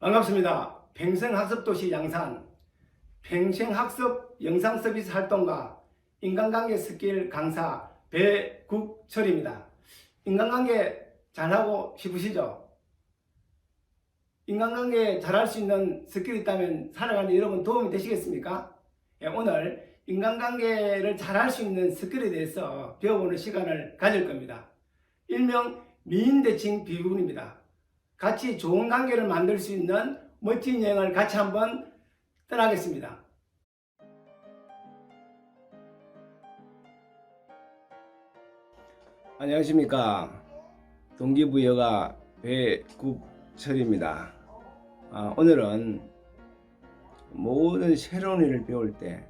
반갑습니다. 평생학습도시 양산, 평생학습 영상 서비스 활동가, 인간관계 스킬 강사 배국철입니다. 인간관계 잘하고 싶으시죠? 인간관계 잘할 수 있는 스킬이 있다면 살아가는 여러분 도움이 되시겠습니까? 오늘 인간관계를 잘할 수 있는 스킬에 대해서 배워보는 시간을 가질 겁니다. 일명 미인대칭 비구입니다. 같이 좋은 관계를 만들 수 있는 멋진 여행을 같이 한번 떠나겠습니다. 안녕하십니까. 동기부여가 배국철입니다. 오늘은 모든 새로운 일을 배울 때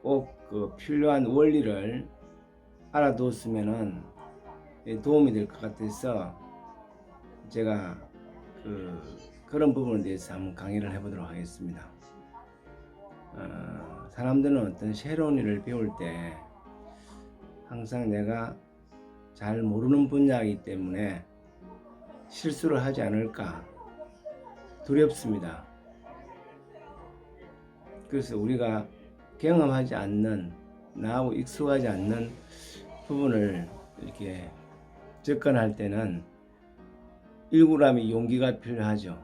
꼭 그 필요한 원리를 알아두었으면 도움이 될 것 같아서 제가 그런 부분에 대해서 한번 강의를 해보도록 하겠습니다. 사람들은 어떤 새로운 일을 배울 때 항상 내가 잘 모르는 분야이기 때문에 실수를 하지 않을까 두렵습니다. 그래서 우리가 경험하지 않는, 나하고 익숙하지 않는 부분을 이렇게 접근할 때는 일구람이 용기가 필요하죠.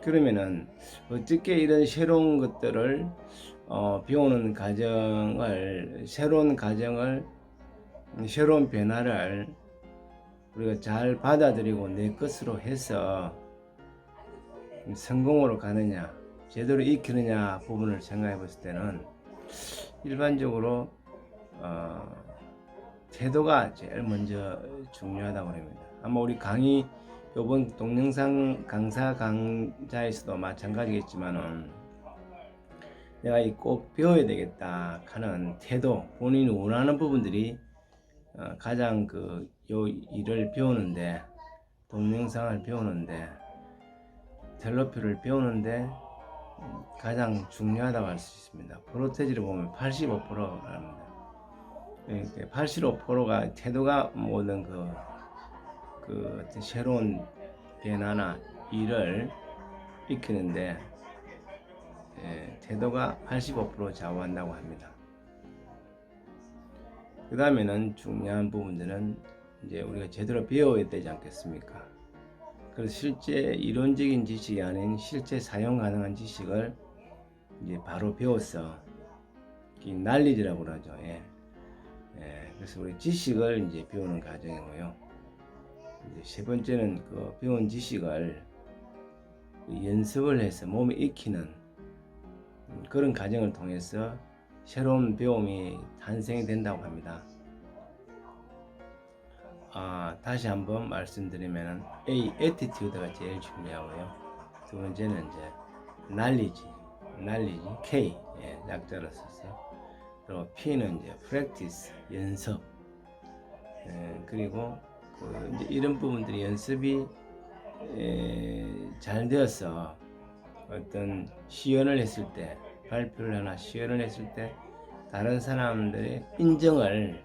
그러면은 어떻게 이런 새로운 것들을 배우는 과정을, 새로운 변화를 우리가 잘 받아들이고 내 것으로 해서 성공으로 가느냐, 제대로 익히느냐 부분을 생각해 봤을 때는 일반적으로 태도가 제일 먼저 중요하다고 합니다. 아마 우리 강의 요번 동영상 강좌에서도 마찬가지겠지만은 내가 꼭 배워야 되겠다 하는 태도, 본인이 원하는 부분들이 가장 요 일을 배우는데, 동영상을 배우는데, 텔레피를 배우는데 가장 중요하다고 할 수 있습니다. 프로테지를 보면 85%랍니다. 85%가 태도가 모든 어떤 새로운 변화나 일을 익히는데 태도가 85% 좌우한다고 합니다. 그 다음에는 중요한 부분들은 이제 우리가 제대로 배워야 되지 않겠습니까? 그래서 실제 이론적인 지식이 아닌 실제 사용 가능한 지식을 이제 바로 배워서 날리지라고 그러죠. 그래서 우리 지식을 이제 배우는 과정이고요. 이제 세 번째는 배운 지식을 연습을 해서 몸에 익히는 그런 과정을 통해서 새로운 배움이 탄생이 된다고 합니다. 다시 한번 말씀드리면 attitude가 제일 중요하고요. 두 번째는 이제 knowledge, K 약자로 써서, 그리고 P는 이제 practice, 연습. 그리고 이제 이런 부분들이 연습이 잘 되어서 어떤 시연을 했을 때, 발표를 하나 시연을 했을 때 다른 사람들의 인정을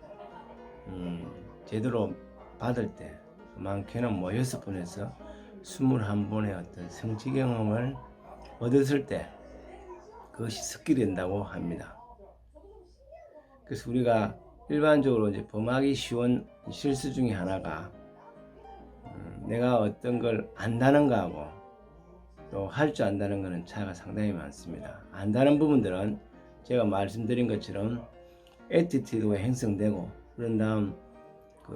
제대로 받을 때, 많게는 6번에서 21번의 어떤 성취 경험을 얻었을 때 그것이 스킬이 된다고 합니다. 그래서 우리가 일반적으로 이제 범하기 쉬운 실수 중에 하나가 내가 어떤 걸 안다는 거하고 또 할 줄 안다는 것은 차이가 상당히 많습니다. 안다는 부분들은 제가 말씀드린 것처럼 애티튜드가 형성되고, 그런 다음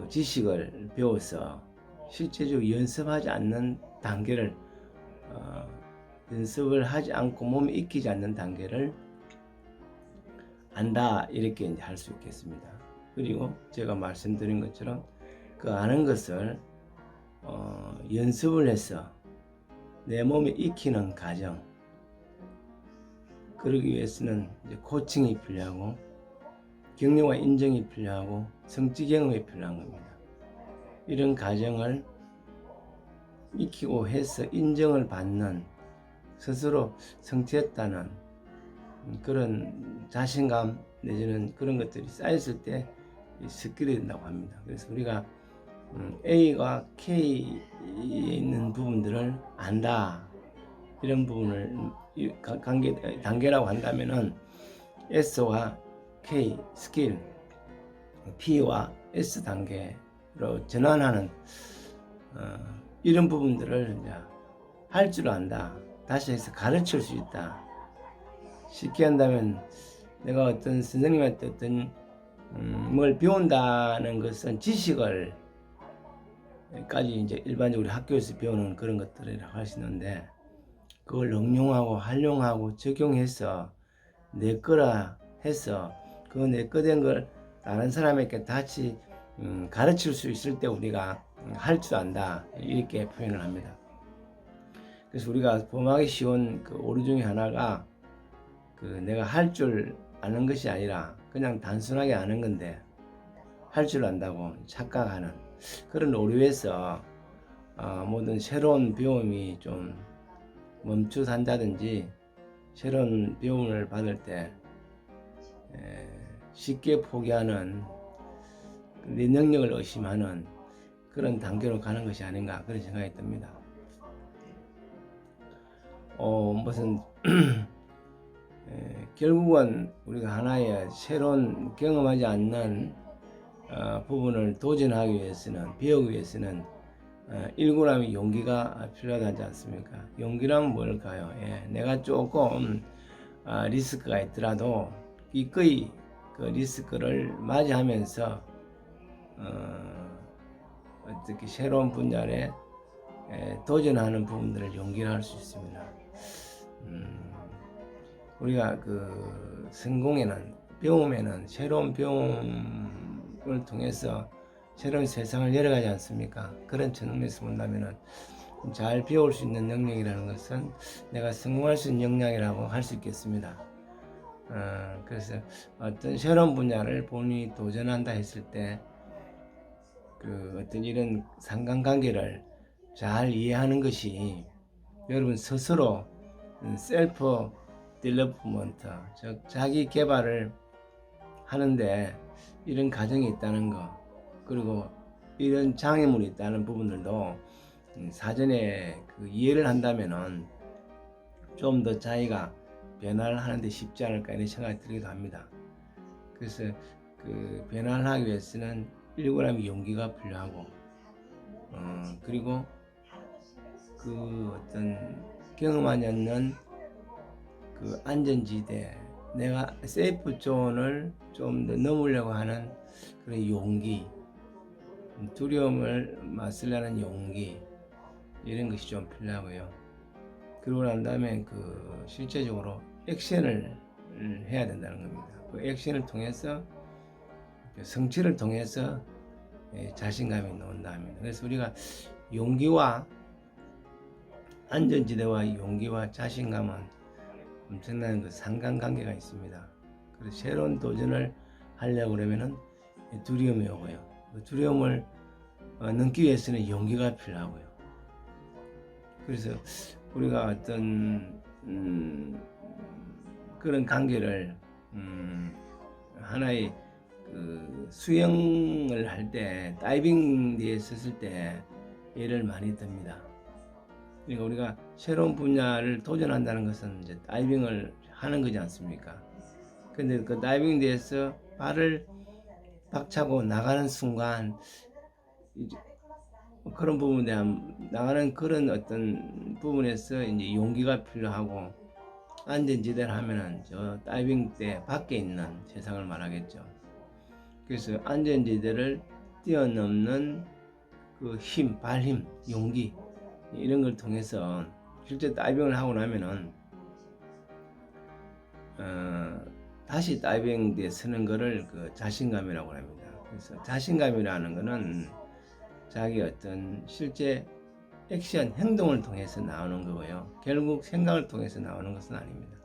지식을 배워서 실제적으로 연습하지 않는 단계를 연습을 하지 않고 몸에 익히지 않는 단계를 안다, 이렇게 이제 할 수 있겠습니다. 그리고 제가 말씀드린 것처럼 그 아는 것을 연습을 해서 내 몸에 익히는 과정, 그러기 위해서는 이제 코칭이 필요하고 격려와 인정이 필요하고 성취 경험이 필요한 겁니다. 이런 과정을 익히고 해서 인정을 받는, 스스로 성취했다는 그런 자신감 내지는 그런 것들이 쌓였을 때 스킬이 된다고 합니다. 그래서 우리가 A가 K에 있는 부분들을 안다. 이런 부분을 단계라고 한다면은 S와 K 스킬, P와 S 단계로 전환하는 이런 부분들을 이제 할 줄 안다. 다시 해서 가르칠 수 있다. 쉽게 한다면 내가 어떤 선생님한테 어떤 뭘 배운다는 것은 지식을 까지 이제 일반적으로 학교에서 배우는 그런 것들이라고 할 수 있는데, 그걸 응용하고 활용하고 적용해서 내 거라 해서 그 내 거 된 걸 다른 사람에게 같이 가르칠 수 있을 때 우리가 할 줄 안다, 이렇게 표현을 합니다. 그래서 우리가 범하기 쉬운 그 오류 중에 하나가 그 내가 할 줄 아는 것이 아니라 그냥 단순하게 아는 건데 할 줄 안다고 착각하는 그런 오류에서 모든 새로운 배움이 좀 멈춰선다든지 새로운 배움을 받을 때 쉽게 포기하는, 내 능력을 의심하는 그런 단계로 가는 것이 아닌가, 그런 생각이 듭니다. 무슨 결국은 우리가 하나의 새로운 경험하지 않는 부분을 도전하기 위해서는, 배우기 위해서는 일구라면 용기가 필요하지 않습니까? 용기란 뭘까요? 내가 조금 리스크가 있더라도 기꺼이 그 리스크를 맞이하면서 어떻게 새로운 분야에 도전하는 부분들을 용기를 할 수 있습니다. 우리가 그 성공에는, 배움에는 새로운 배움을 통해서 새로운 세상을 열어가지 않습니까? 그런 측면에서 본다면은 잘 배울 수 있는 능력이라는 것은 내가 성공할 수 있는 역량이라고 할 수 있겠습니다. 그래서 어떤 새로운 분야를 본인이 도전한다 했을 때 그 어떤 이런 상관관계를 잘 이해하는 것이 여러분 스스로 셀프 디벨롭먼트, 즉 자기 개발을 하는데 이런 과정이 있다는 거, 그리고 이런 장애물이 있다는 부분들도 사전에 그 이해를 한다면은 좀 더 자기가 변화를 하는데 쉽지 않을까, 이런 생각이 들기도 합니다. 그래서 그 변화를 하기 위해서는 일관한 용기가 필요하고, 그리고 그 어떤 경험하지 않는 그 안전지대, 내가 세이프 존을 좀 더 넘으려고 하는 그런 용기, 두려움을 맞서려는 용기, 이런 것이 좀 필요하고요. 그러고 난 다음에 그 실제적으로 액션을 해야 된다는 겁니다. 그 액션을 통해서, 성취를 통해서 자신감이 나온다 합니다. 그래서 우리가 용기와 안전지대와 용기와 자신감은 엄청난 그 상관관계가 있습니다. 그래서 새로운 도전을 하려고 그러면은 두려움이 오고요. 그 두려움을 넘기 위해서는 용기가 필요하고요. 그래서 우리가 어떤 그런 관계를 하나의 그 수영을 할 때, 다이빙대에 섰을 때 예를 많이 듭니다. 그러니까 우리가 새로운 분야를 도전한다는 것은 이제 다이빙을 하는 거지 않습니까? 근데 그 다이빙대에서 발을 박차고 나가는 순간 이제 그런 부분에 대한 나가는 그런 어떤 부분에서 이제 용기가 필요하고, 안전지대를 하면은 저 다이빙대 밖에 있는 세상을 말하겠죠. 그래서 안전지대를 뛰어넘는 그 힘, 발힘, 용기, 이런 걸 통해서 실제 다이빙을 하고 나면은 다시 다이빙대에 서는 거를 그 자신감이라고 합니다. 그래서 자신감이라는 거는 자기 어떤 실제 액션, 행동을 통해서 나오는 거고요. 결국 생각을 통해서 나오는 것은 아닙니다.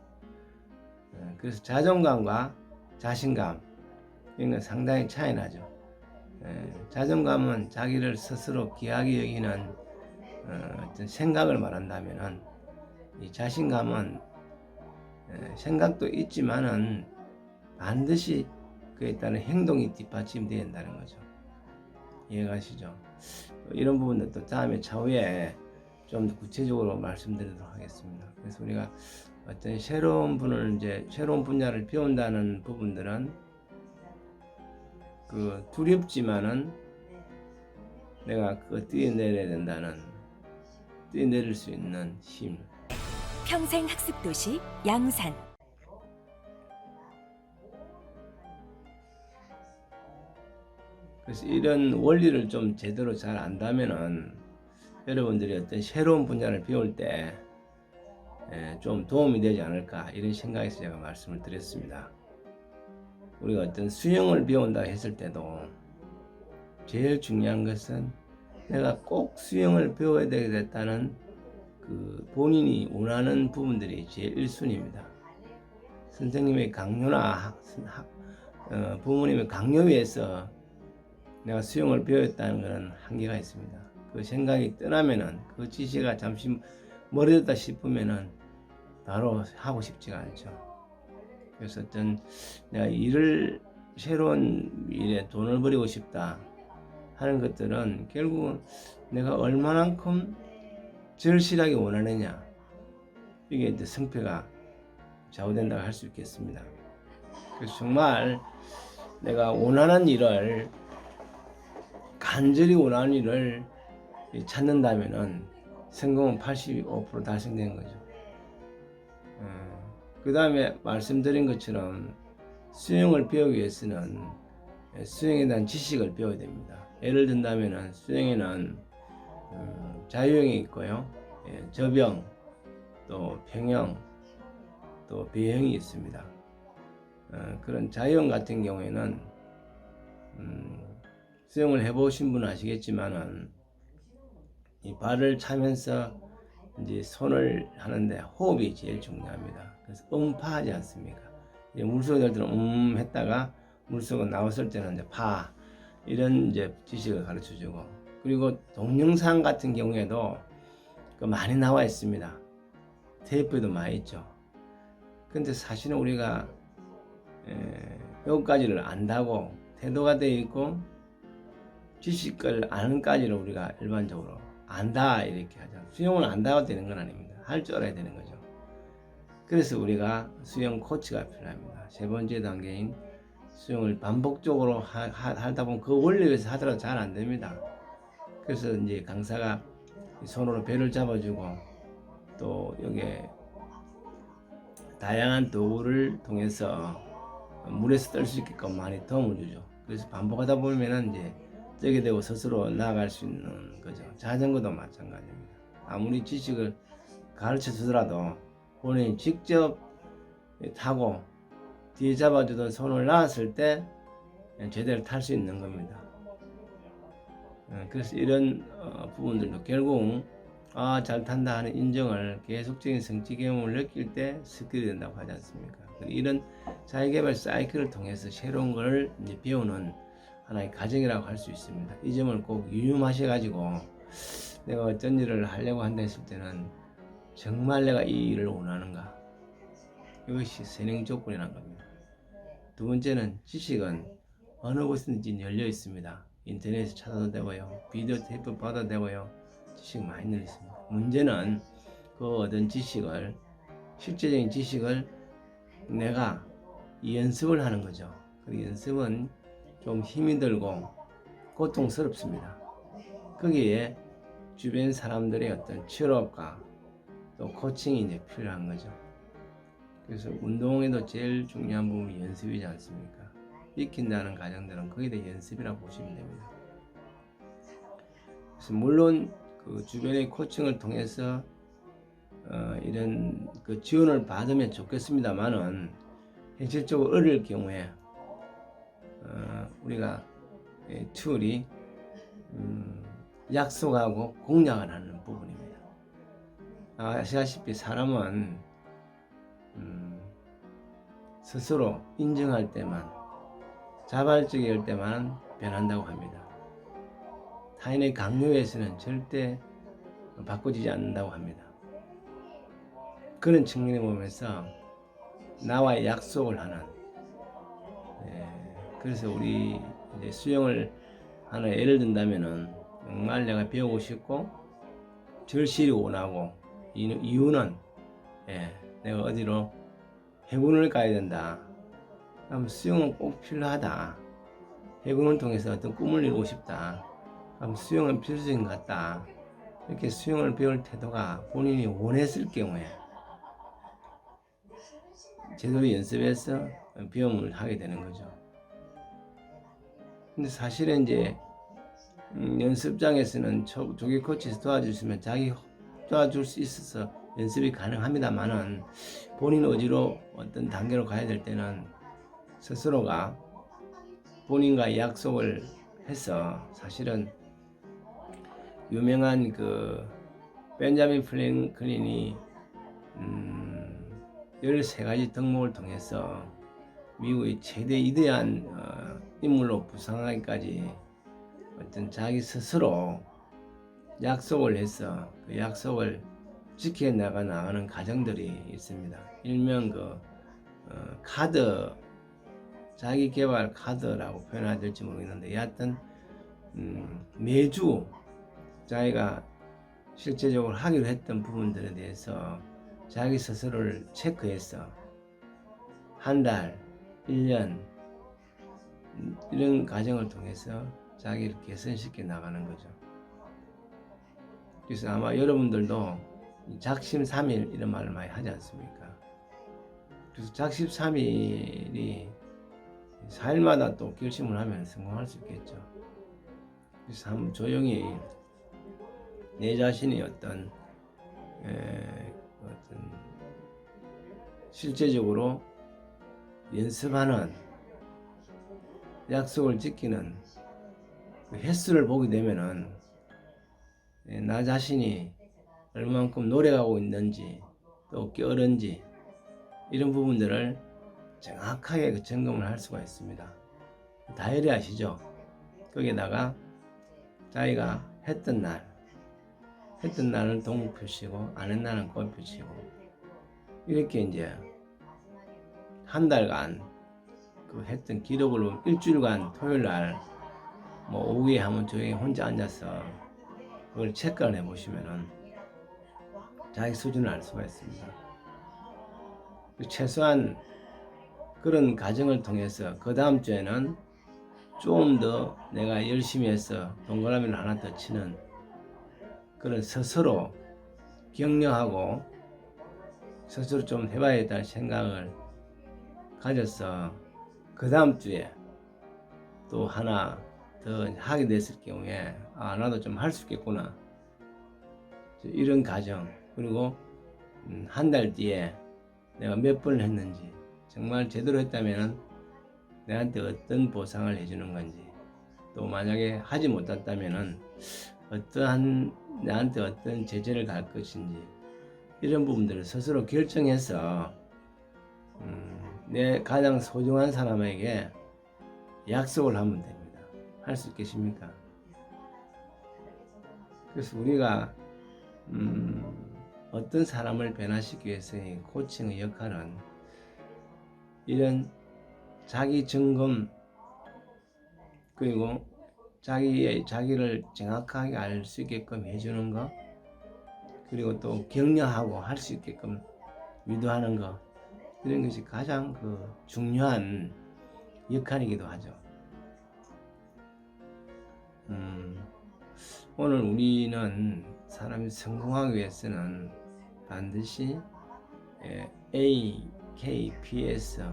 그래서 자존감과 자신감, 이런 건 상당히 차이 나죠. 자존감은 자기를 스스로 귀하게 여기는 어떤 생각을 말한다면은, 이 자신감은 생각도 있지만은 반드시 그에 따른 행동이 뒷받침되어야 한다는 거죠. 이해가시죠? 이런 부분들도 다음에 차후에 좀 더 구체적으로 말씀드리도록 하겠습니다. 그래서 우리가 어떤 새로운 분야를 배운다는 부분들은 그 두렵지만은 내가 그거 뛰어내릴 수 있는 힘. 평생 학습 도시 양산. 그래서 이런 원리를 좀 제대로 잘 안다면은 여러분들이 어떤 새로운 분야를 배울 때 좀 도움이 되지 않을까 이런 생각에서 제가 말씀을 드렸습니다. 우리가 어떤 수영을 배운다 했을 때도 제일 중요한 것은 내가 꼭 수영을 배워야 되겠다는 그 본인이 원하는 부분들이 제일 1순위입니다. 선생님의 강요나 부모님의 강요에 의해서 내가 수영을 배웠다는 것은 한계가 있습니다. 그 생각이 떠나면은 그 지시가 잠시 멀어졌다 싶으면은 바로 하고 싶지가 않죠. 그래서 어떤 내가 새로운 일에 돈을 벌이고 싶다 하는 것들은 결국은 내가 얼마만큼 절실하게 원하느냐, 이게 이제 성패가 좌우된다고 할 수 있겠습니다. 그래서 정말 내가 간절히 원하는 일을 찾는다면은 성공은 85% 달성되는 거죠. 그 다음에 말씀드린 것처럼 수영을 배우기 위해서는 수영에 대한 지식을 배워야 됩니다. 예를 든다면은 수영에는 자유형이 있고요, 접영, 또 평형, 또 배형이 있습니다. 그런 자유형 같은 경우에는 수영을 해보신 분은 아시겠지만은 이 발을 차면서 이제 손을 하는데 호흡이 제일 중요합니다. 그래서 음파하지 않습니까? 이제 물속에 들 때는 했다가 물속에 나왔을 때는 이제 파, 이런 이제 지식을 가르쳐 주고, 그리고 동영상 같은 경우에도 많이 나와 있습니다. 테이프에도 많이 있죠. 근데 사실은 우리가 여기까지를 안다고 태도가 되어 있고 지식을 아는까지를 우리가 일반적으로 안다 이렇게 하잖아요. 수영을 안다고 되는 건 아닙니다. 할 줄 알아야 되는 거죠. 그래서 우리가 수영 코치가 필요합니다. 세 번째 단계인 수영을 반복적으로 하다 보면 그 원리에서 하더라도 잘 안 됩니다. 그래서 이제 강사가 손으로 배를 잡아주고 또 여기에 다양한 도구를 통해서 물에서 뜰 수 있게끔 많이 도움을 주죠. 그래서 반복하다 보면은 이제 뜨게 되고 스스로 나아갈 수 있는 거죠. 자전거도 마찬가지입니다. 아무리 지식을 가르쳐 주더라도 본인이 직접 타고 뒤에 잡아주던 손을 놨을 때 제대로 탈 수 있는 겁니다. 그래서 이런 부분들도 결국 잘 탄다 하는 인정을 계속적인 성취 경험을 느낄 때 스킬이 된다고 하지 않습니까? 이런 자기개발 사이클을 통해서 새로운 걸 이제 배우는 하나의 과정이라고 할 수 있습니다. 이 점을 꼭 유념하셔가지고 내가 어떤 일을 하려고 한다 했을 때는 정말 내가 이 일을 원하는가, 이것이 선행 조건이라는 겁니다. 두 번째는 지식은 어느 곳이든지 열려 있습니다. 인터넷에 찾아도 되고요, 비디오 테이프 받아도 되고요, 지식 많이 열려 있습니다. 문제는 그 얻은 지식을, 실제적인 지식을 내가 연습을 하는 거죠. 그 연습은 좀 힘이 들고 고통스럽습니다. 거기에 주변 사람들의 어떤 치료과 또 코칭이 이제 필요한 거죠. 그래서 운동에도 제일 중요한 부분이 연습이지 않습니까? 익힌다는 과정들은 거기에 대해 연습이라고 보시면 됩니다. 그래서 물론 그 주변의 코칭을 통해서 이런 그 지원을 받으면 좋겠습니다만은 현실적으로 어려울 경우에 우리가 툴이 약속하고 공약을 하는 부분입니다. 아시다시피 사람은 스스로 인정할 때만, 자발적일 때만 변한다고 합니다. 타인의 강요에서는 절대 바꿔지지 않는다고 합니다. 그런 측면에 보면서 나와의 약속을 하는, 그래서 우리 이제 수영을 하나 예를 든다면은 정말 내가 배우고 싶고 절실히 원하고 이유는 내가 어디로 해군을 가야 된다. 그럼 수영은 꼭 필요하다. 해군을 통해서 어떤 꿈을 이루고 싶다. 그럼 수영은 필수인 것 같다. 이렇게 수영을 배울 태도가 본인이 원했을 경우에 제대로 연습해서 배움을 하게 되는 거죠. 근데 사실은 이제 연습장에서는 조기 코치에서 도와주시면 자기 도와줄 수 있어서 연습이 가능합니다만은 본인 의지로 어떤 단계로 가야 될 때는 스스로가 본인과 약속을 해서 사실은 유명한 그 벤자민 프랭클린이 13가지 덕목을 통해서 미국의 최대 위대한 인물로 부상하기까지 어떤 자기 스스로 약속을 해서 그 약속을 지켜나가는 과정들이 있습니다. 일명 카드, 자기 개발 카드라고 표현해야 될지 모르겠는데 여하튼 매주 자기가 실제적으로 하기로 했던 부분들에 대해서 자기 스스로를 체크해서 한 달, 1년 이런 과정을 통해서 자기를 개선시켜 나가는 거죠. 그래서 아마 여러분들도 작심삼일 이런 말을 많이 하지 않습니까? 그래서 작심삼일이 4일마다 또 결심을 하면 성공할 수 있겠죠. 그래서 한번 조용히 내 자신이 어떤 실제적으로 연습하는 약속을 지키는 그 횟수를 보게 되면은 나 자신이 얼마만큼 노력하고 있는지 또 게으른지 이런 부분들을 정확하게 그 점검을 할 수가 있습니다. 다이어리 아시죠? 거기에다가 자기가 했던 날은 동국 표시고 안 했던 날은 꽃 표시고 이렇게 이제 한 달간 그 했던 기록을 일주일간 토요일날 뭐 오후에 한번 조용히 혼자 앉아서 그걸 체크를 해보시면은 자기 수준을 알 수가 있습니다. 최소한 그런 과정을 통해서 그 다음 주에는 좀 더 내가 열심히 해서 동그라미를 하나 더 치는 그런 스스로 격려하고 스스로 좀 해봐야겠다는 생각을 가져서 그 다음 주에 또 하나 더 하게 됐을 경우에 나도 좀 할 수 있겠구나 이런 과정 그리고 한 달 뒤에 내가 몇 번을 했는지 정말 제대로 했다면 내한테 어떤 보상을 해주는 건지 또 만약에 하지 못했다면 나한테 어떤 제재를 갈 것인지 이런 부분들을 스스로 결정해서 내 가장 소중한 사람에게 약속을 하면 됩니다. 할 수 있겠습니까? 그래서 우리가 어떤 사람을 변화시키기 위해서의 코칭의 역할은 이런 자기 점검 그리고 자기를 정확하게 알 수 있게끔 해주는 것 그리고 또 격려하고 할 수 있게끔 유도하는 것 이런 것이 가장 중요한 역할이기도 하죠. 오늘 우리는 사람이 성공하기 위해서는 반드시 AKPS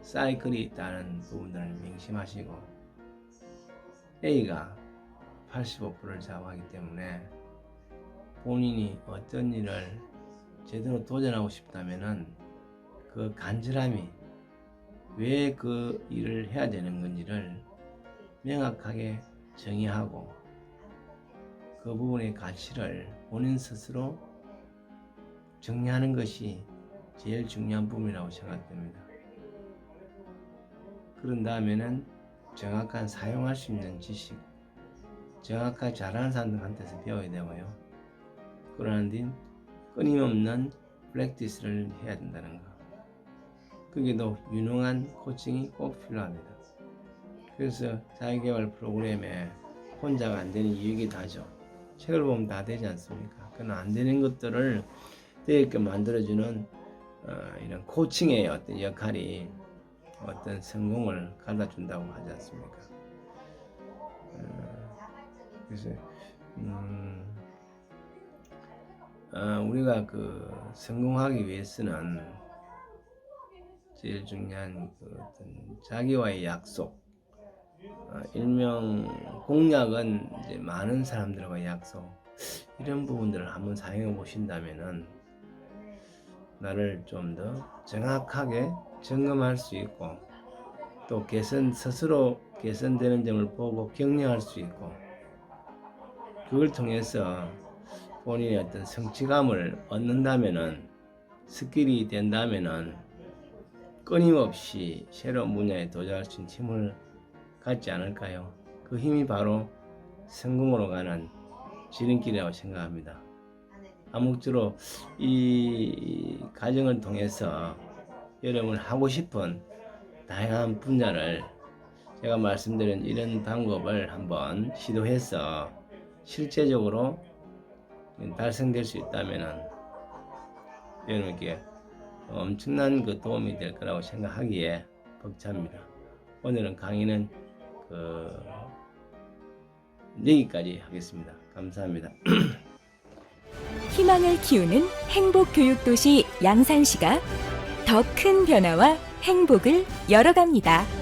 사이클이 있다는 부분들을 명심하시고 A가 85%를 좌우하기 때문에 본인이 어떤 일을 제대로 도전하고 싶다면은 그 간절함이 왜 그 일을 해야 되는 건지를 명확하게 정의하고 그 부분의 가치를 본인 스스로 정리하는 것이 제일 중요한 부분이라고 생각됩니다. 그런 다음에는 정확한 사용할 수 있는 지식, 정확하게 잘하는 사람들한테서 배워야 되고요. 그러한 뒤 끊임없는 프랙티스를 해야 된다는 것. 그게도 유능한 코칭이 꼭 필요합니다. 그래서 자기개발 프로그램에 혼자가 안 되는 이유이기도 하죠. 책을 보면 다 되지 않습니까? 그러나 안 되는 것들을 되게끔 만들어주는 이런 코칭의 어떤 역할이 어떤 성공을 갖다 준다고 하지 않습니까? 그래서 우리가 그 성공하기 위해서는 제일 중요한 그 어떤 자기와의 약속, 일명 공약은 이제 많은 사람들과의 약속, 이런 부분들을 한번 사용해 보신다면은 나를 좀 더 정확하게 점검할 수 있고 또 스스로 개선되는 점을 보고 격려할 수 있고 그걸 통해서 본인의 어떤 성취감을 얻는다면은 스킬이 된다면은 끊임없이 새로운 분야에 도전할 수 있는 힘을 갖지 않을까요? 그 힘이 바로 성공으로 가는 지름길이라고 생각합니다. 아무쪼록 이 과정을 통해서 여러분 하고 싶은 다양한 분야를 제가 말씀드린 이런 방법을 한번 시도해서 실제적으로 달성될 수 있다면 여러분께 엄청난 그 도움이 될 거라고 생각하기에 벅찹니다. 오늘은 강의는 여기까지 하겠습니다. 감사합니다. 희망을 키우는 행복교육도시 양산시가 더 큰 변화와 행복을 열어갑니다.